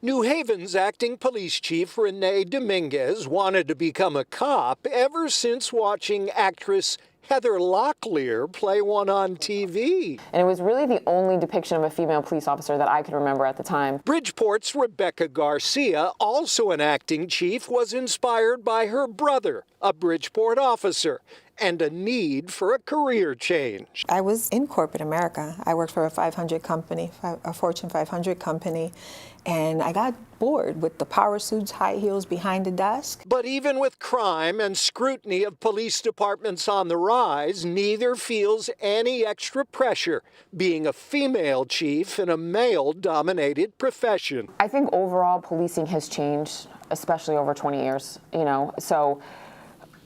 New Haven's acting police chief Renee Dominguez wanted to become a cop ever since watching actress Heather Locklear play one on TV. And it was really the only depiction of a female police officer that I could remember at the time. Bridgeport's Rebecca Garcia, also an acting chief, was inspired by her brother, a Bridgeport officer, and a need for a career change. I was in corporate America. I worked for a 500 company, a Fortune 500 company, and I got bored with the power suits, high heels behind the desk. But even with crime and scrutiny of police departments on the rise, neither feels any extra pressure being a female chief in a male-dominated profession. I think overall policing has changed, especially over 20 years, so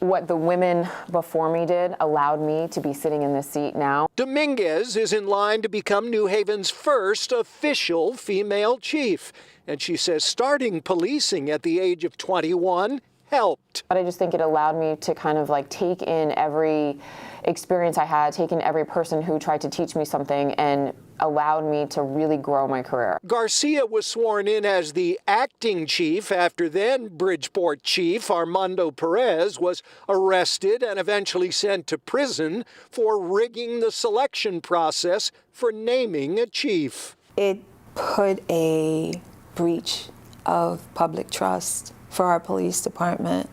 what the women before me did allowed me to be sitting in this seat now. Dominguez is in line to become New Haven's first official female chief. And she says starting policing at the age of 21 helped. But I just think it allowed me to kind of take in every experience I had, take in every person who tried to teach me something, and allowed me to really grow my career. Garcia was sworn in as the acting chief after then Bridgeport chief Armando Perez was arrested and eventually sent to prison for rigging the selection process for naming a chief. It put a breach of public trust for our police department.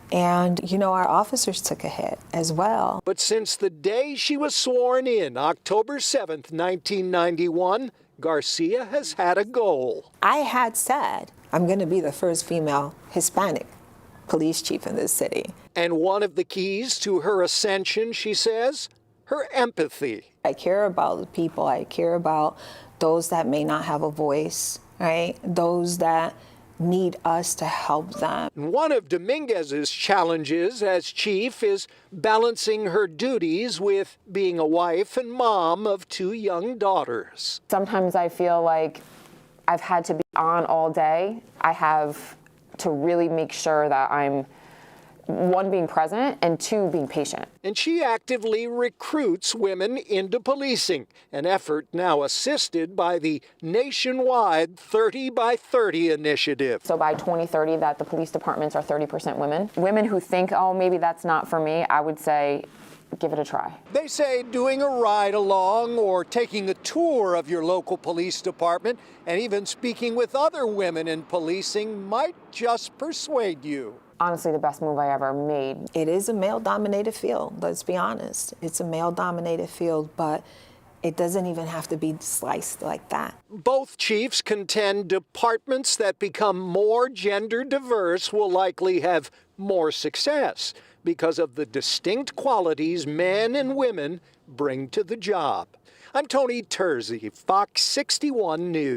And, our officers took a hit as well. But since the day she was sworn in, October 7th, 1991, Garcia has had a goal. I had said, I'm going to be the first female Hispanic police chief in this city. And one of the keys to her ascension, she says, her empathy. I care about the people. I care about those that may not have a voice, right? Those that need us to help them. One of Dominguez's challenges as chief is balancing her duties with being a wife and mom of 2 young daughters. Sometimes I feel like I've had to be on all day. I have to really make sure that I'm, 1, being present, and 2, being patient. And she actively recruits women into policing, an effort now assisted by the nationwide 30 by 30 initiative. So by 2030, that the police departments are 30% women. Women who think, oh, maybe that's not for me, I would say, give it a try. They say doing a ride along or taking a tour of your local police department and even speaking with other women in policing might just persuade you. Honestly, the best move I ever made. It is a male-dominated field, let's be honest. It's a male-dominated field, but it doesn't even have to be sliced like that. Both chiefs contend departments that become more gender diverse will likely have more success because of the distinct qualities men and women bring to the job. I'm Tony Terzi, Fox 61 News.